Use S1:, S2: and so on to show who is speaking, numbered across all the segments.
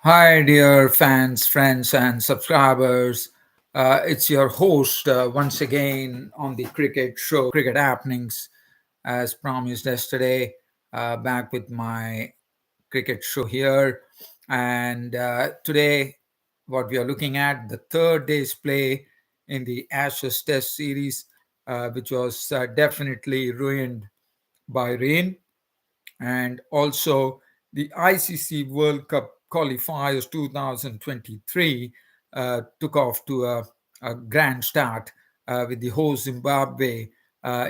S1: Hi, dear fans, friends, and subscribers. It's your host once again on the cricket show, Cricket Happenings, as promised yesterday. Back with my cricket show here. And today, what we are looking at, the third day's play in the Ashes Test series, which was definitely ruined by rain, and also the ICC World Cup qualifiers 2023 took off to a grand start with the host Zimbabwe.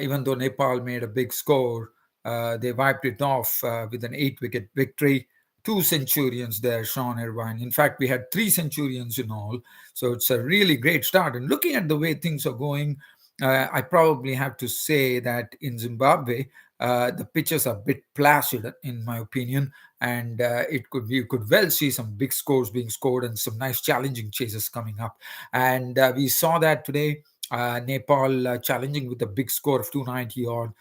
S1: Even though Nepal made a big score, they wiped it off with an 8 wicket victory. Two centurions there, Sean Irvine. In fact, we had three centurions in all. So it's a really great start. And looking at the way things are going, I probably have to say that in Zimbabwe, the pitches are a bit placid, in my opinion, and it could you could well see some big scores being scored and some nice challenging chases coming up. And we saw that today. Nepal challenging with a big score of 290 odd,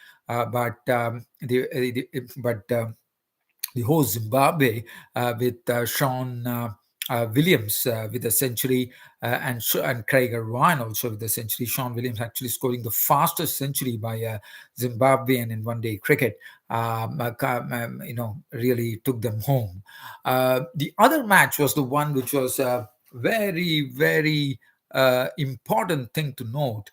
S1: but the host Zimbabwe with Sean Williams with a century and Craig Irvine also with a century. Sean Williams actually scoring the fastest century by a Zimbabwean in one-day cricket. Really took them home. The other match was the one which was very, very important thing to note.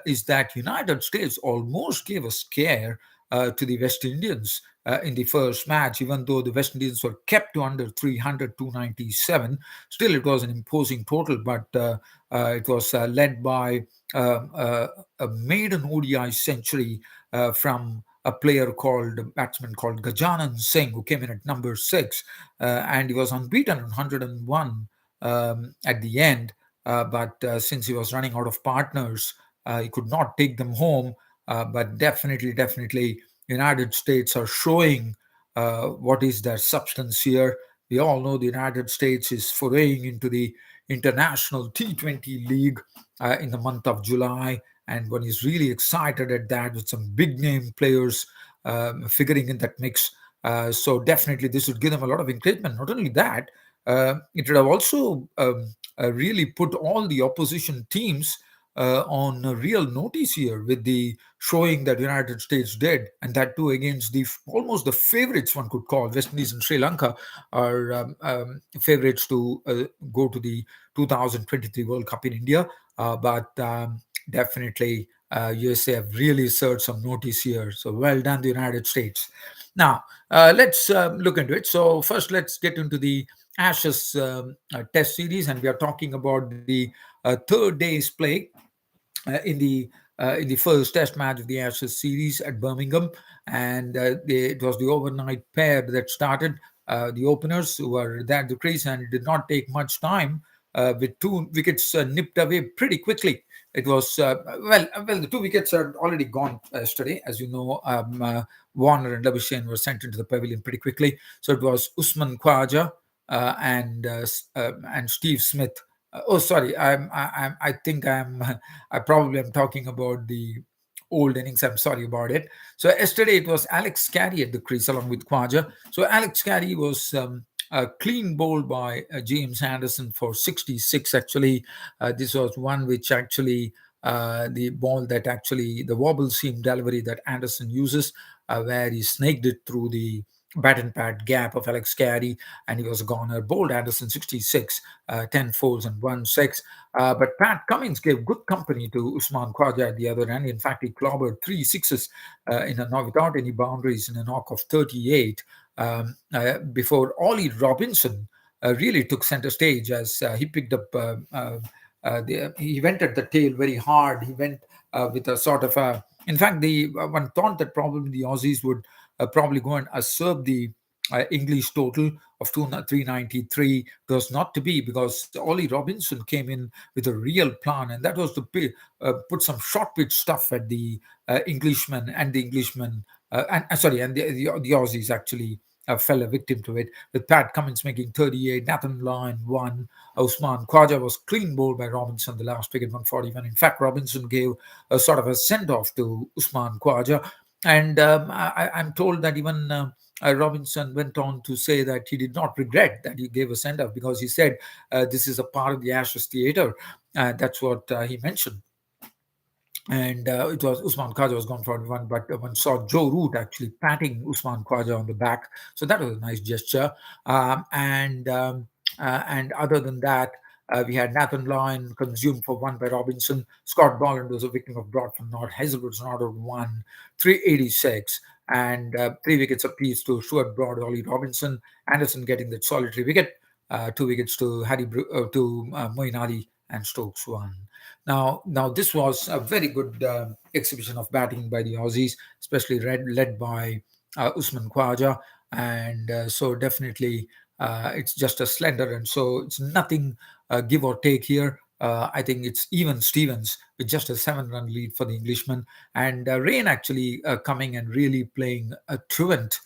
S1: Is that United States almost gave a scare to the West Indians in the first match, even though the West Indians were kept to under 300, 297. Still, it was an imposing total, but it was led by a maiden ODI century from a a batsman called Gajanan Singh, who came in at number 6, and he was unbeaten on 101 at the end. But since he was running out of partners, he could not take them home. But definitely, United States are showing what is their substance here. We all know the United States is foraying into the International T20 League in the month of July, and one is really excited at that with some big name players figuring in that mix. So definitely, this would give them a lot of encouragement. Not only that, it would have also really put all the opposition teams on a real notice here with the showing that United States did, and that too against the almost the favorites one could call. West Indies and Sri Lanka are favorites to go to the 2023 World Cup in India, but definitely USA have really served some notice here. So well done, the United States. Now let's look into it. So first, let's get into the Ashes Test series, and we are talking about the third day's play in the first Test match of the Ashes series at Birmingham, and it was the overnight pair that started. The openers who were there at the crease, and it did not take much time with 2 wickets nipped away pretty quickly. It was the 2 wickets are already gone yesterday, as you know. Warner and Labuschagne were sent into the pavilion pretty quickly, so it was Usman Khwaja and Steve Smith. Oh, sorry. I think I probably am talking about the old innings. I'm sorry about it. So yesterday it was Alex Carey at the crease along with Khwaja. So Alex Carey was clean bowled by James Anderson for 66. Actually, this was one which actually the ball that actually the wobble seam delivery that Anderson uses, where he snaked it through the bat and pad gap of Alex Carey, and he was a goner. Bowled Anderson 66, 10 fours and 1 6. But Pat Cummins gave good company to Usman Khwaja at the other end. In fact, he clobbered 3 sixes in a knock without any boundaries in a knock of 38 before Ollie Robinson really took center stage as he picked up. He went at the tail very hard. He went with a sort of a. In fact, the one thought that probably the Aussies would probably go and usurp the English total of 393. It was not to be, because Ollie Robinson came in with a real plan, and that was to put some short pitch stuff at the Englishmen and the Englishmen, and the Aussies actually. Fell a victim to it, with Pat Cummins making 38, Nathan Lyon 1, Usman Khwaja was clean bowled by Robinson the last wicket, 141. In fact, Robinson gave a sort of a send off to Usman Khwaja, And I'm told that even Robinson went on to say that he did not regret that he gave a send off, because he said this is a part of the Ashes theater. That's what he mentioned. And it was Usman Khaja was gone for one, but one saw Joe Root actually patting Usman Khaja on the back, so that was a nice gesture. And other than that, we had Nathan Lyon consumed for one by Robinson. Scott Boland was a victim of Broad from North. Hazelwood's not out one, 386, and 3 wickets apiece to Stuart Broad, Ollie Robinson, Anderson getting that solitary wicket, 2 wickets to Moeen Ali, and Stokes one. Now this was a very good exhibition of batting by the Aussies, especially led by Usman Khawaja, and so definitely it's just a slender, and so it's nothing give or take here. I think it's even Stevens with just a 7-run lead for the Englishman, and Rain actually coming and really playing a truant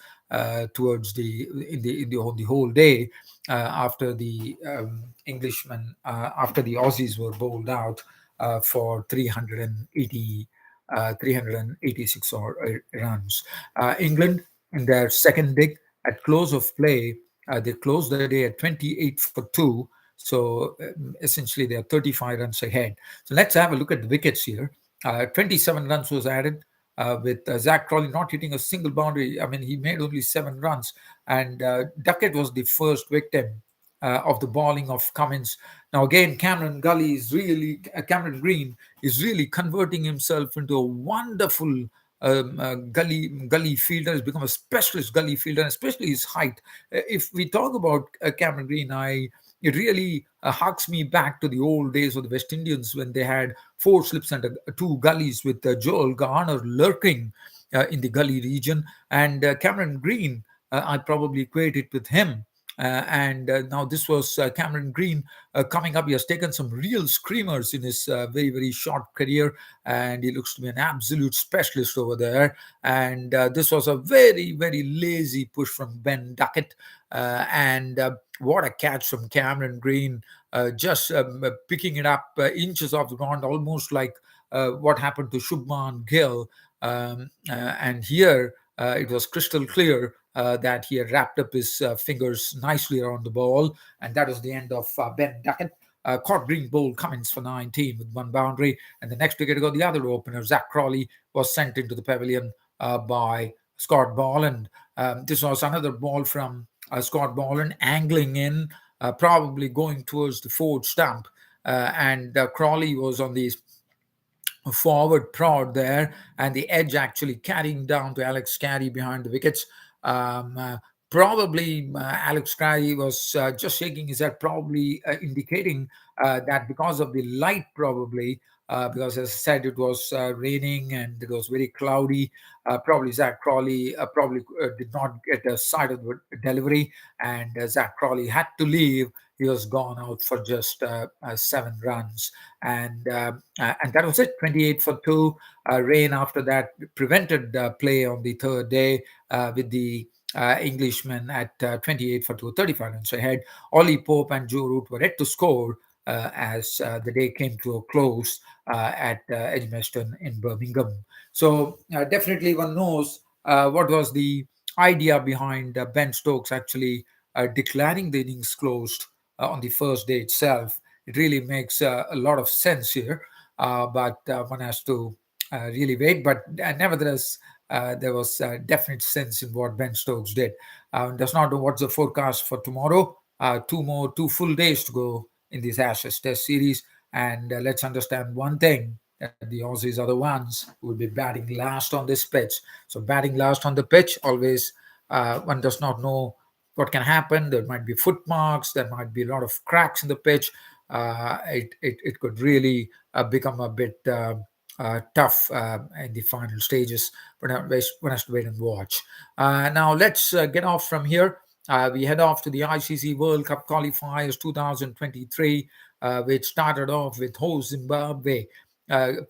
S1: towards the whole day after the Englishmen after the Aussies were bowled out for 386 runs. England, in their second dig at close of play, they closed the day at 28 for 2. So essentially, they are 35 runs ahead. So let's have a look at the wickets here. 27 runs was added. With Zach Crawley not hitting a single boundary. I mean, he made only 7 runs, and Duckett was the first victim of the bowling of Cummins. Now again, Cameron Green is really converting himself into a wonderful gully fielder. Has become a specialist gully fielder, especially his height. If we talk about Cameron Green, it really harks me back to the old days of the West Indians when they had 4 slips and 2 gullies with Joel Garner lurking in the gully region. And Cameron Green, I probably equate it with him. And now this was Cameron Green coming up. He has taken some real screamers in his very, very short career, and he looks to be an absolute specialist over there. And this was a very, very lazy push from Ben Duckett. And what a catch from Cameron Green, just picking it up inches off the ground, almost like what happened to Shubman Gill. And here it was crystal clear that he had wrapped up his fingers nicely around the ball, and that was the end of Ben Duckett. Caught Green bowled Cummins for 19 with 1 boundary, and the next wicket got the other opener. Zach Crawley was sent into the pavilion by Scott Boland. This was another ball from Scott Boland, angling in, probably going towards the forward stump, and Crawley was on the forward prod there, and the edge actually carrying down to Alex Carey behind the wickets. Um, uh, Probably Alex Carey was just shaking his head, probably indicating that because of the light, probably. Because as I said, it was raining and it was very cloudy. Probably Zach Crawley probably did not get a sight of the delivery, and Zach Crawley had to leave. He was gone out for just 7 runs, and that was it. 28 for 2. Rain after that prevented play on the third day with the Englishmen at 28 for 2, 35 runs ahead. Ollie Pope and Joe Root were yet to score as the day came to a close at Edgbaston in Birmingham. So definitely one knows what was the idea behind Ben Stokes actually declaring the innings closed on the first day itself. It really makes a lot of sense here, but one has to really wait. But nevertheless, there was definite sense in what Ben Stokes did. Does not know what's the forecast for tomorrow. 2 full days to go in this Ashes Test series, and let's understand one thing: that the Aussies are the ones who will be batting last on this pitch. So batting last on the pitch, always one does not know what can happen. There might be footmarks, there might be a lot of cracks in the pitch. It could really become a bit tough in the final stages. But one has to wait and watch. Now let's get off from here. We head off to the ICC World Cup qualifiers 2023, which started off with host Zimbabwe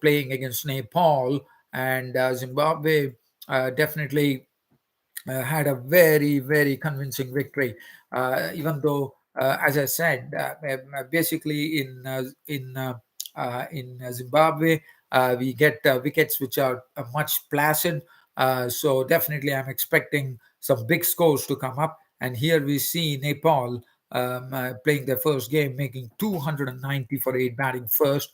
S1: playing against Nepal, and Zimbabwe definitely had a very, very convincing victory. Even though, as I said, basically in Zimbabwe, we get wickets which are much placid. So definitely, I'm expecting some big scores to come up. And here we see Nepal playing their first game, making 290 for 8 batting first.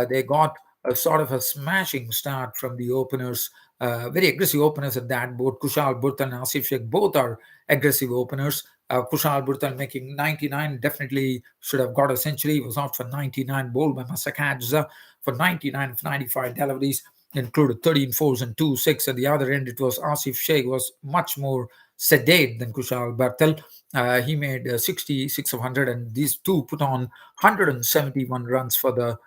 S1: They got a sort of a smashing start from the openers, very aggressive openers at that. Both Kushal Burtal and Asif Sheikh both are aggressive openers. Kushal Burtal making 99, definitely should have got a century. He was out for 99, bowled by Masakadza for 99 of 95 deliveries, included 13 fours and 2 6. At the other end, it was Asif Sheikh, was much more sedate than Kushal Burtal. He made 66 of 100, and these two put on 171 runs for the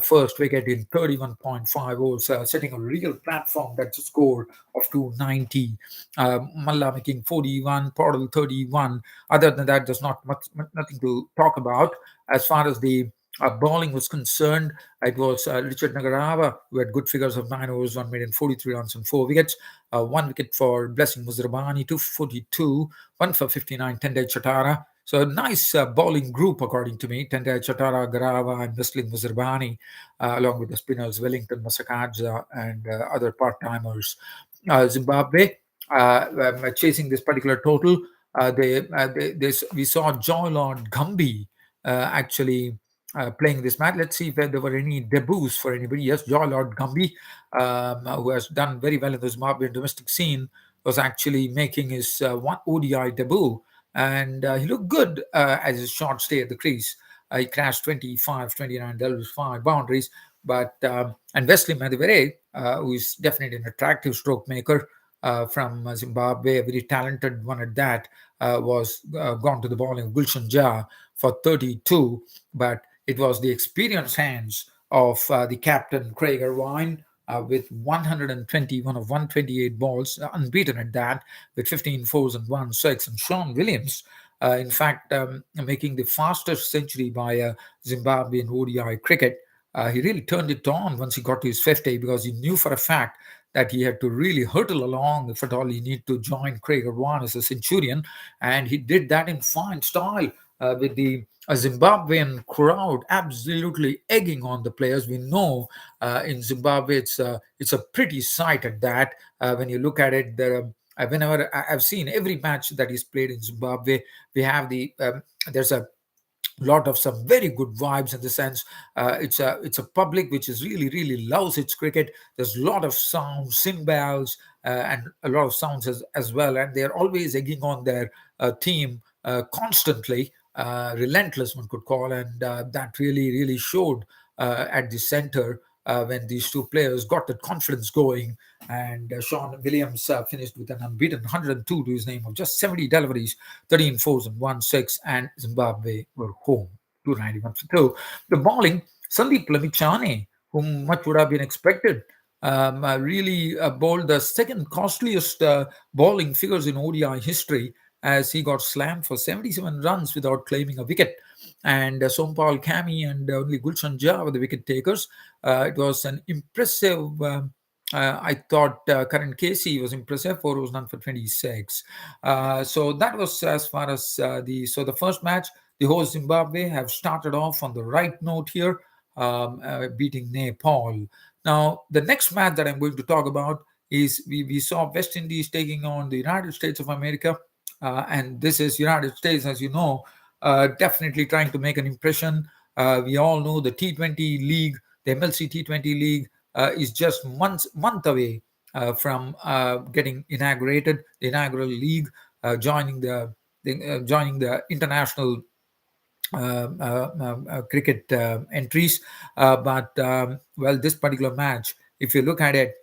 S1: first wicket in 31.5 overs, setting a real platform. That's a score of 290. Malla making 41, Portal 31. Other than that, there's not much, nothing to talk about. As far as the bowling was concerned, it was Richard Nagarava who had good figures of 9 overs, 1 million, 43 runs and 4 wickets. 1 wicket for Blessing Muzrabani, 242, 1 for 59, Tendai Chatara. So a nice bowling group, according to me. Tendai Chatara, Garava, and Blessing Muzrabani, along with the spinners Wellington, Masakadza, and other part-timers. Zimbabwe, chasing this particular total, we saw Joy Lord Gumby actually playing this match. Let's see if there were any debuts for anybody. Yes, Joy Lord Gumby, who has done very well in the Zimbabwean domestic scene, was actually making his one ODI debut, and he looked good as his short stay at the crease. He crashed 25, 29 deliveries, 5 boundaries. But and Wesley Madivere, who is definitely an attractive stroke maker from Zimbabwe, a very talented one at that, was gone to the bowling of Gulshan Jah for 32. But it was the experienced hands of the captain Craig Irvine with 121 of 128 balls, unbeaten at that, with 15 fours and 1 6. And Sean Williams, in fact, making the fastest century by a Zimbabwean ODI cricket. He really turned it on once he got to his 50, because he knew for a fact that he had to really hurtle along if at all he need to join Craig Irvine as a centurion. And he did that in fine style with the Zimbabwean crowd absolutely egging on the players. We know in Zimbabwe it's a pretty sight at that. When you look at it, whenever I've seen every match that is played in Zimbabwe, we have there's a lot of some very good vibes, in the sense it's a public which is really loves its cricket. There's a lot of sounds, cymbals, and a lot of sounds as well, and they're always egging on their team constantly, relentless one could call, and that really showed at the center when these two players got that confidence going. And Sean Williams finished with an unbeaten 102 to his name of just 70 deliveries, 13 fours and 1 6, and Zimbabwe were home 291 for 2. The bowling, Sandeep Lamichane, whom much would have been expected, really bowled the second costliest bowling figures in ODI history, as he got slammed for 77 runs without claiming a wicket. And Sompal Kami and only Gulshan Jah were the wicket takers. It was an impressive. I thought Karan Casey was impressive. 4 was none for 26. So that was as far as the first match. The host Zimbabwe have started off on the right note here, beating Nepal. Now the next match that I'm going to talk about is we saw West Indies taking on the United States of America, and this is United States, as you know, definitely trying to make an impression. We all know the T20 league, the MLC T20 league, is just month away from getting inaugurated. The inaugural league, joining the international cricket entries. But this particular match, if you look at it,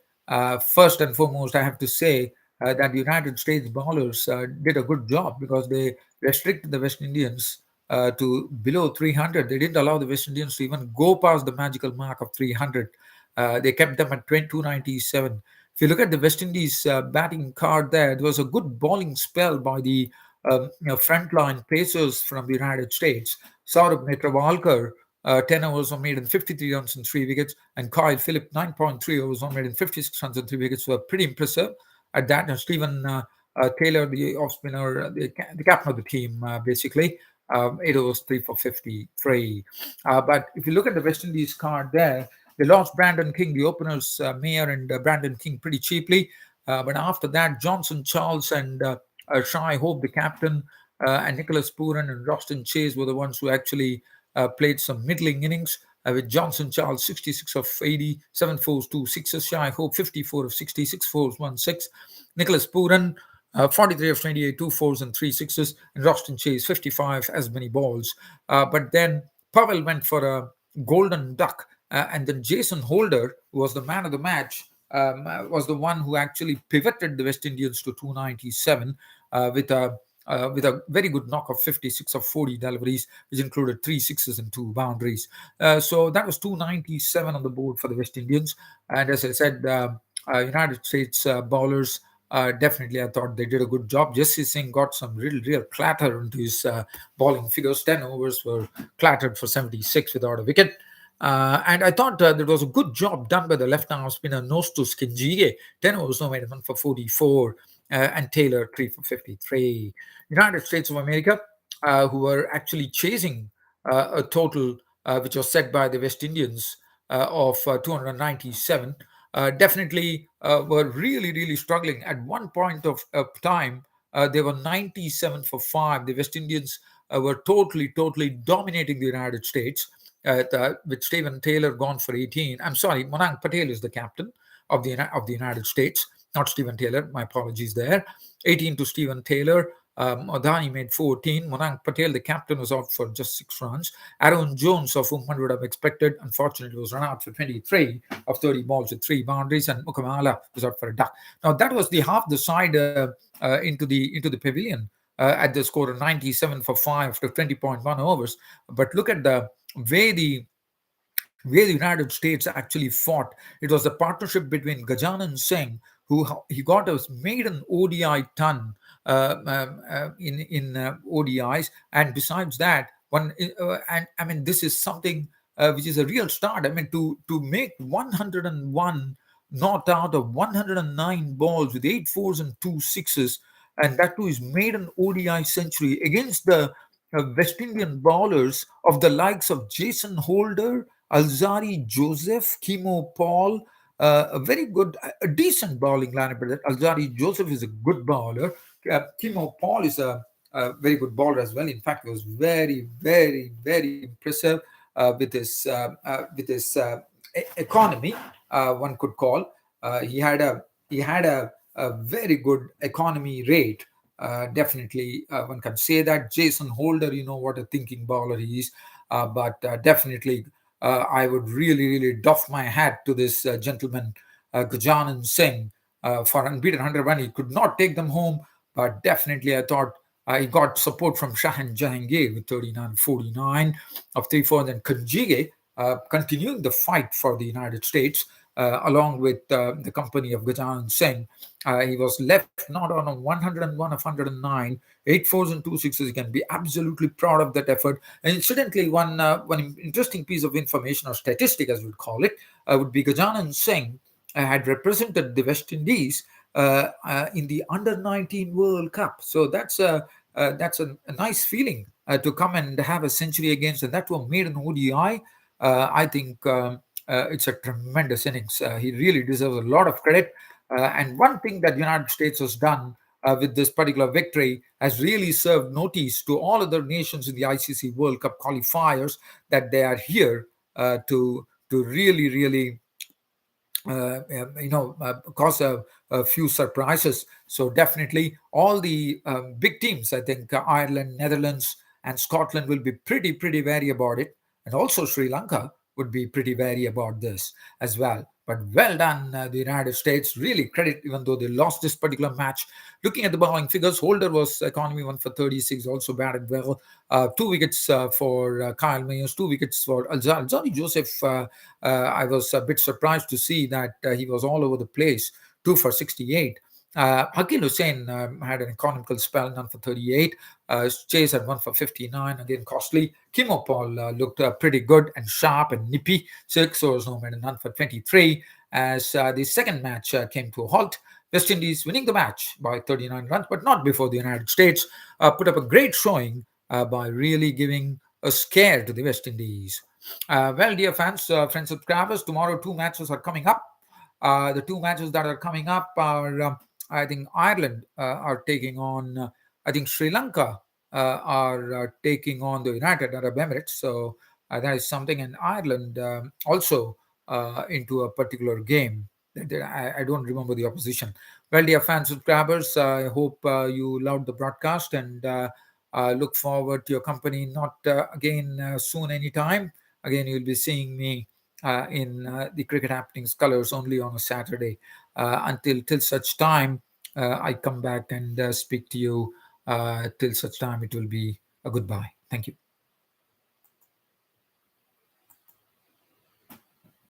S1: first and foremost, I have to say that the United States bowlers did a good job, because they restricted the West Indians to below 300. They didn't allow the West Indians to even go past the magical mark of 300. They kept them at 297. If you look at the West Indies batting card there was a good bowling spell by the frontline pacers from the United States. Saurabh Netravalkar, 10 overs were made in 53 runs and 3 wickets, and Kyle Phillip, 9.3 overs were made in 56 runs and 3 wickets, were pretty impressive at that. And Stephen Taylor, the off spinner, the captain of the team, basically, 8 overs, 3 for 53. But if you look at the West Indies card there, they lost Brandon King, the openers, Mayer and Brandon King, pretty cheaply. But after that, Johnson Charles and Shai Hope, the captain, and Nicholas Pooran and Roston Chase were the ones who actually played some middling innings. With Johnson Charles 66 of 80, 7 fours, 2 sixes. Shai Hope 54 of 66 fours, 1 6. Nicholas Pooran 43 of 28, 2 fours and 3 sixes. And Roston Chase 55 as many balls. But then Powell went for a golden duck. And then Jason Holder, who was the man of the match, was the one who actually pivoted the West Indians to 297 with a very good knock of 56 of 40 deliveries, which included 3 sixes and 2 boundaries. So that was 297 on the board for the West Indians. And as I said, United States bowlers, definitely, I thought they did a good job. Jesse Singh got some real clatter into his bowling figures. 10 overs were clattered for 76 without a wicket. And I thought that was a good job done by the left-arm spinner Nostu Skinjige. 10 overs, no made 1 for 44, and Taylor 3 for 53. United States of America, who were actually chasing a total which was set by the West Indians of 297, definitely were really struggling. At one point of time, they were 97 for 5. The West Indians were totally dominating the United States, with Stephen Taylor gone for 18. I'm sorry, Monank Patel is the captain of the United States, not Stephen Taylor. My apologies there. 18 to Stephen Taylor. Adani made 14. Monank Patel, the captain, was out for just 6 runs. Aaron Jones, of whom one would have expected, unfortunately, was run out for 23 of 30 balls with 3 boundaries, and Mukamala was out for a duck. Now that was the half the side into the pavilion at the score of 97 for 5 after 20.1 overs. But look at the way the United States actually fought. It was a partnership between Gajanan Singh, who he got a maiden ODI ton in ODIs, and besides that, and I mean, this is something which is a real start. I mean, to make 101 not out of 109 balls with 8 fours and 2 sixes, and that too is maiden ODI century against the West Indian bowlers of the likes of Jason Holder, Alzari Joseph, Kimo Paul, a very good, a decent bowling lineup. Alzari Joseph is a good bowler. Kimo Paul is a very good bowler as well. In fact, he was very impressive with his economy. One could call. He had a very good economy rate. Definitely, one can say that. Jason Holder, you know what a thinking bowler he is. But definitely, I would really doff my hat to this gentleman, Gajanan Singh, for unbeaten 101. He could not take them home, but definitely I thought he got support from Shahan Jahangir with 39-49 of 3-4. Then Kanjige continuing the fight for the United States, along with the company of Gajanan Singh. He was left not on a 101 of 109, 8 fours and 2 sixes. He can be absolutely proud of that effort. And incidentally, one interesting piece of information or statistic, as we'd call it, would be Gajanan Singh had represented the West Indies in the Under 19 World Cup. So that's a nice feeling to come and have a century against, and that was made an ODI. I think it's a tremendous innings. He really deserves a lot of credit. And one thing that the United States has done with this particular victory has really served notice to all other nations in the ICC World Cup qualifiers that they are here to really cause a few surprises. So definitely all the big teams, I think Ireland, Netherlands, and Scotland will be pretty wary about it, and also Sri Lanka would be pretty wary about this as well. But well done, the United States. Really credit, even though they lost this particular match. Looking at the bowling figures, Holder was economy 1 for 36, also batted well. 2 wickets for Kyle Mayers, 2 wickets for Alzari Joseph. I was a bit surprised to see that he was all over the place. 2 for 68. Hakil Hussain had an economical spell, none for 38. Chase had 1 for 59, again costly. Kimo Paul looked pretty good and sharp and nippy. 6 overs, no man, none for 23. As the second match came to a halt, West Indies winning the match by 39 runs, but not before the United States put up a great showing by really giving a scare to the West Indies. Well, dear fans, friends, subscribers, tomorrow 2 matches are coming up. The two matches that are coming up are, I think, Ireland are taking on, I think, Sri Lanka are taking on the United Arab Emirates. So that is something. And Ireland also into a particular game. I don't remember the opposition. Well, dear fans, subscribers, I hope you loved the broadcast, and look forward to your company. Not again soon, anytime. Again, you'll be seeing me in the cricket happenings colors only on a Saturday. Until till such time, I come back and speak to you. Till such time, it will be a goodbye. Thank you.